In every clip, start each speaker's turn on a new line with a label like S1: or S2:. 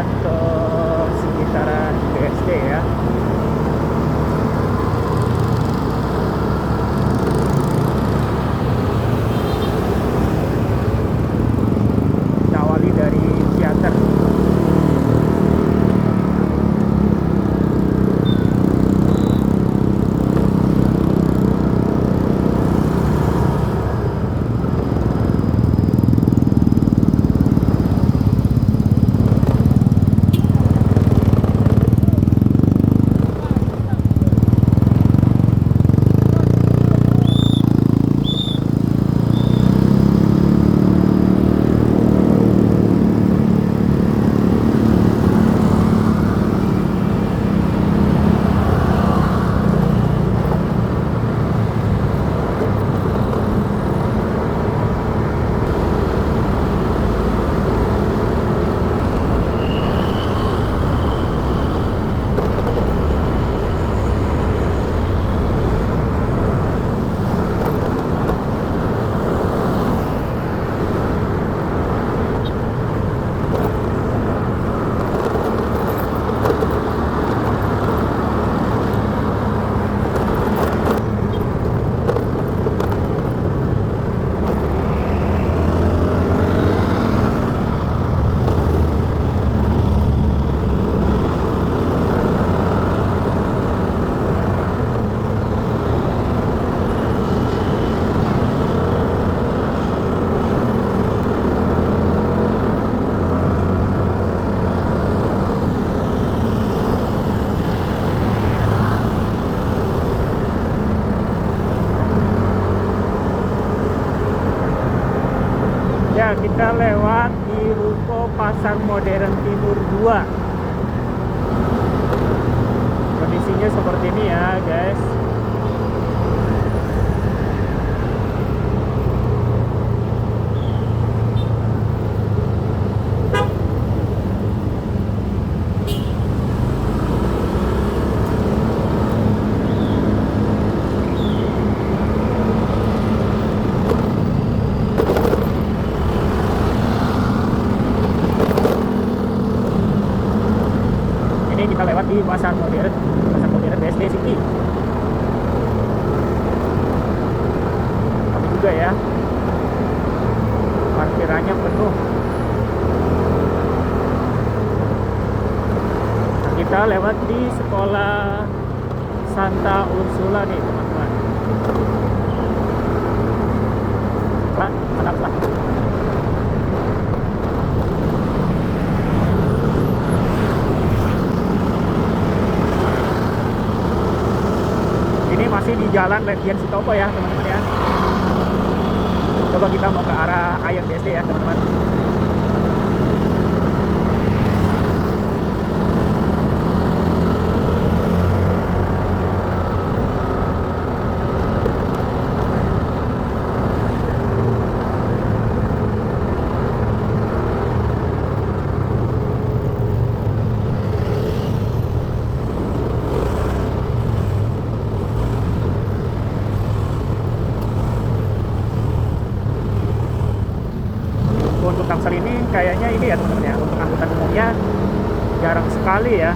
S1: lewat ke sekitaran BSD ya. Kita awali dari Ciater. Ya, kita lewat di Ruko Pasar Modern Timur 2. Kondisinya seperti ini ya, guys. Kita lewat di Pasar Modern BSD City. Tapi juga ya, parkirannya penuh. Nah, kita lewat di sekolah Santa Ursula nih, teman-teman. Mantap lah. Ini masih di Jalan Ledjen Sutopo ya, teman-teman ya. Coba kita mau ke arah Ayan BSD ya, teman-teman. Untuk Tangsel ini kayaknya ini ya, teman-teman ya, untuk angkutan umumnya jarang sekali ya,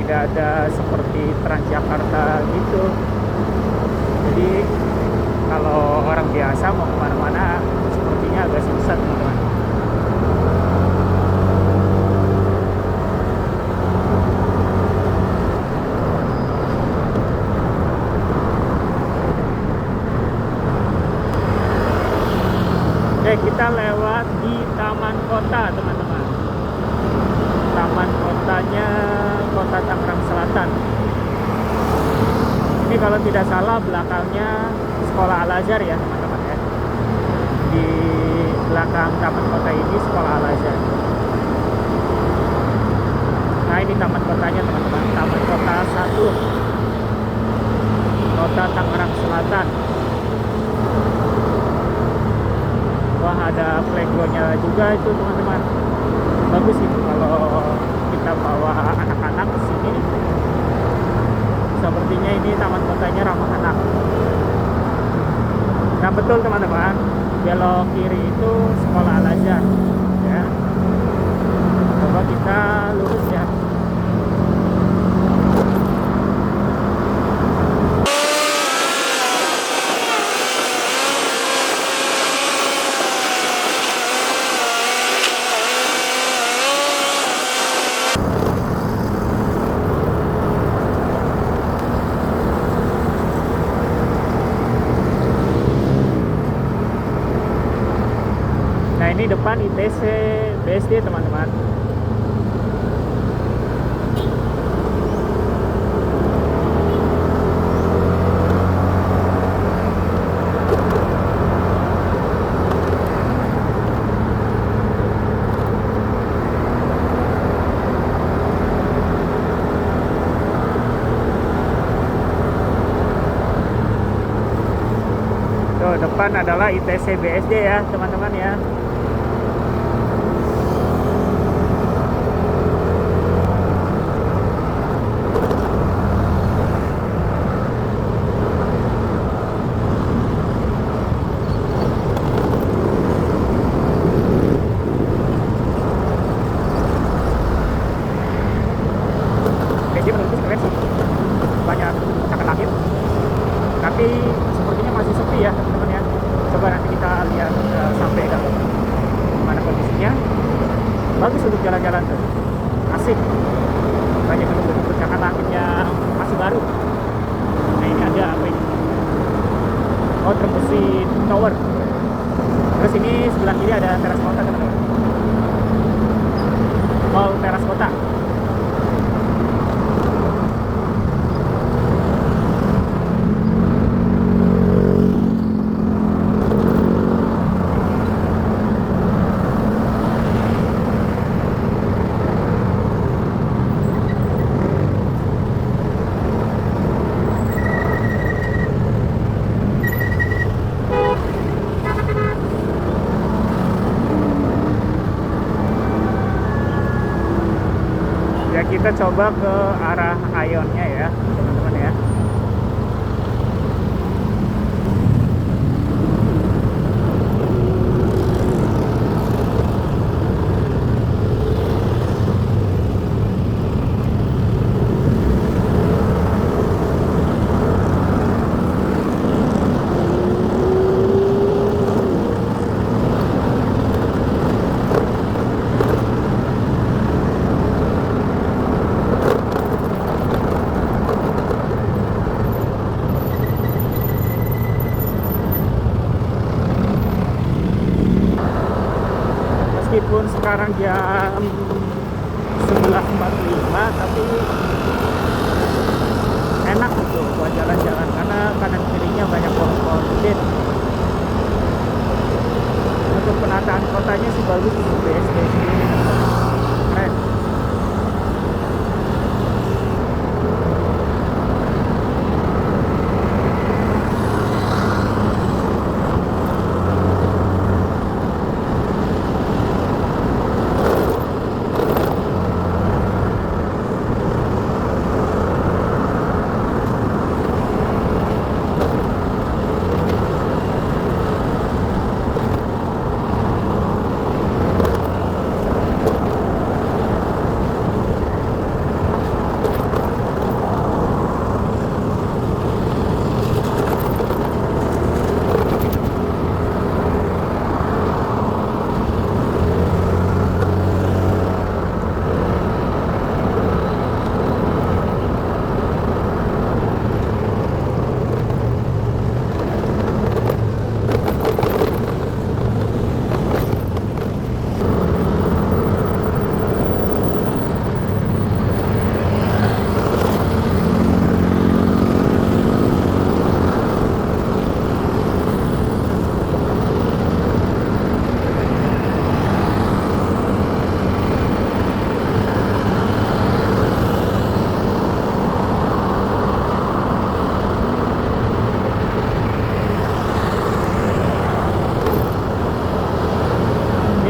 S1: tidak ada seperti Transjakarta gitu. Jadi kalau orang biasa mau kemana-mana sepertinya agak susah, teman-teman. Oke, kita lewat di Taman Kota, teman-teman. Taman Kotanya Kota Tangerang Selatan. Ini kalau tidak salah belakangnya Sekolah Al-Azhar ya, teman-teman ya. Di belakang Taman Kota ini Sekolah Al-Azhar. Nah, ini Taman Kotanya, teman-teman. Taman Kota 1, Kota Tangerang Selatan. Wah, ada playgroundnya juga itu, teman-teman. Bagus itu kalau kita bawa anak-anak ke sini. Sepertinya ini taman kotanya ramah anak. Nah, betul teman-teman, belok kiri itu Sekolah Al-Azhar ya. Coba kita lurus Ini depan ITC BSD teman-teman. Tuh, depan adalah ITC BSD ya teman-teman ya. Jadi menurutku sebenarnya sih banyak akan lahir, tapi sepertinya masih sepi ya teman-teman ya. Coba nanti kita lihat sampai dalam gimana kondisinya. Bagus untuk jalan-jalan tuh, asik, banyak gedung-gedung pencakar langitnya masih baru. Nah ini ada apa ini? Oh, Trembusin Tower. Terus ini sebelah kiri ada teras kota teman-teman, mall teras kota. Ya kita coba ke arah Ionnya ya teman-teman ya. Meskipun sekarang jam 11.45, tapi enak gitu buat jalan-jalan karena kanan kirinya banyak pohon-pohon gede. Untuk penataan kotanya sih bagus di BSD sendiri, keren.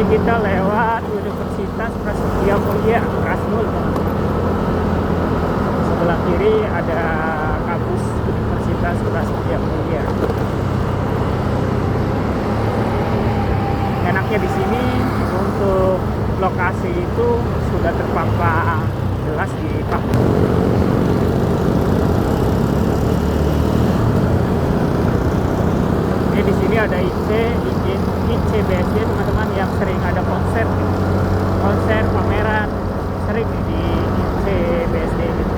S1: Kita lewat Universitas Prasetya Mulia Kasmul. Sebelah kiri ada kampus Universitas Prasetya Mulia. Enaknya di sini untuk lokasi itu sudah terpampang jelas di papan. Ini di sini ada ICBSD teman-teman, yang sering ada konser pameran sering di ICBSD gitu.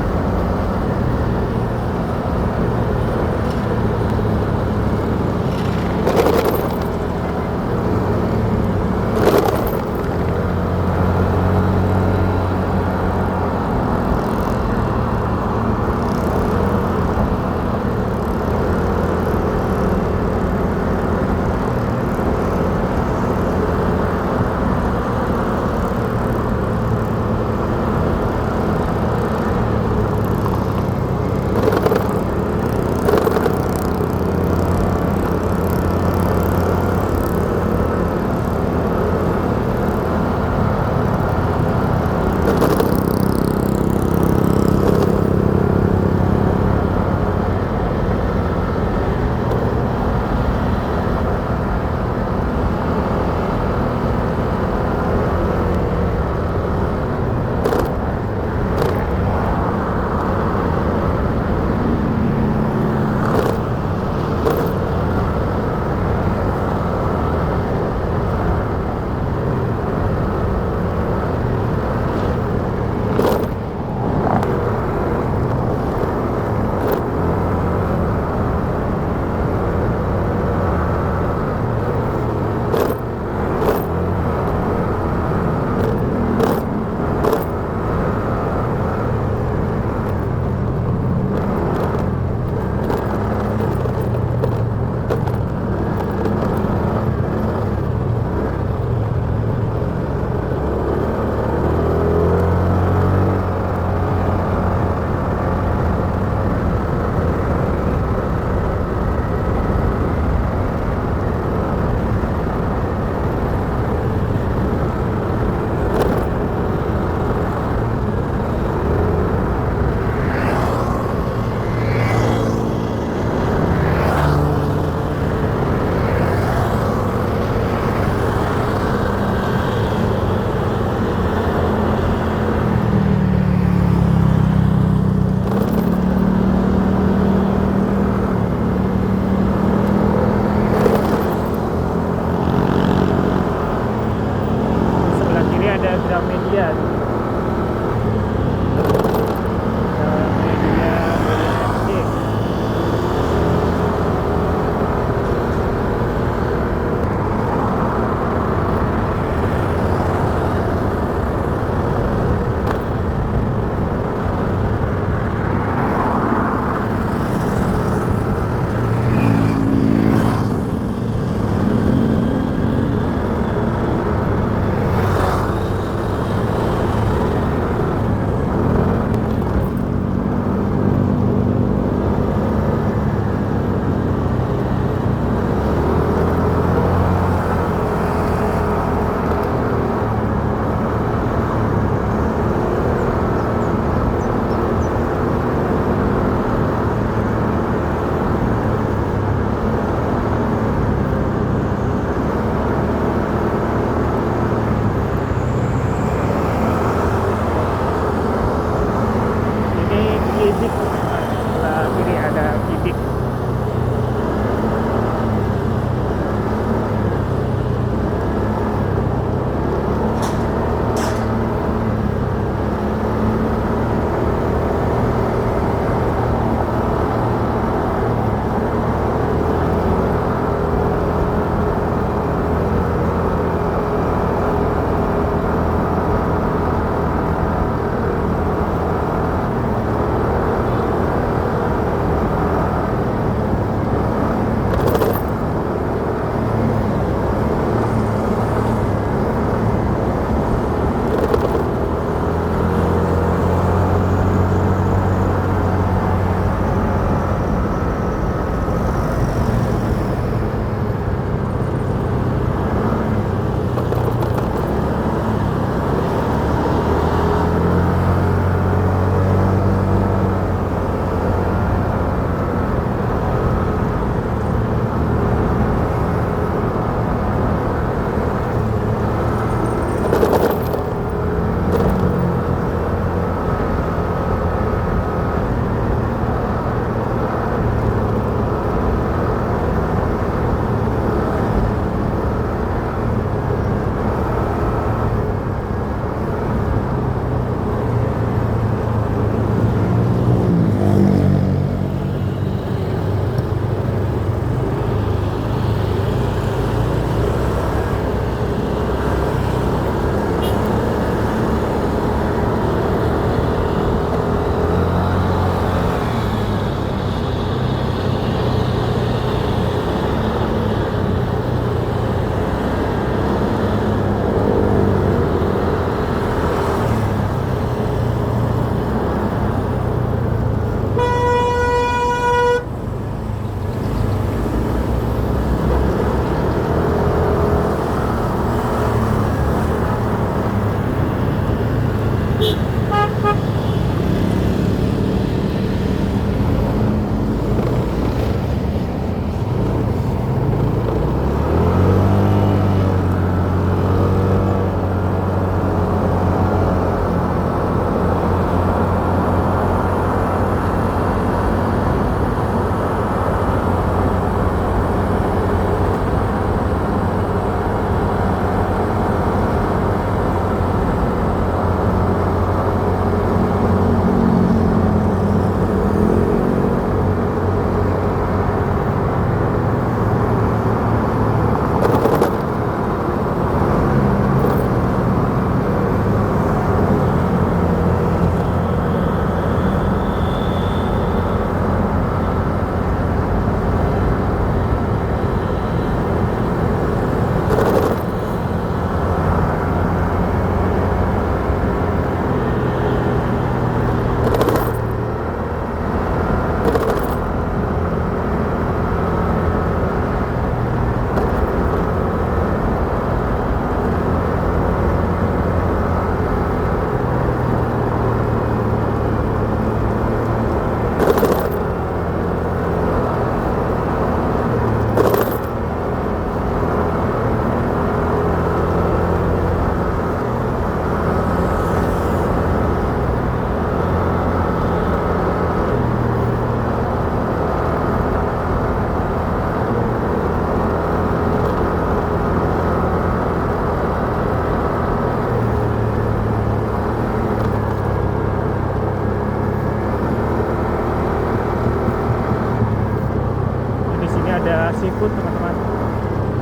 S1: Seafood teman-teman,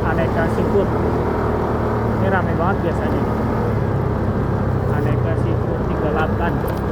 S1: aneka seafood ini ramai banget biasanya. Aneka seafood 38.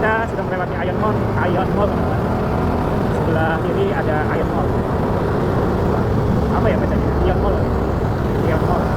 S1: Kita sudah melewati Ion Mall, teman-teman. Sebelah kiri ada Ion Mall. Apa ya bacanya? Ion Mall. Ion Mall.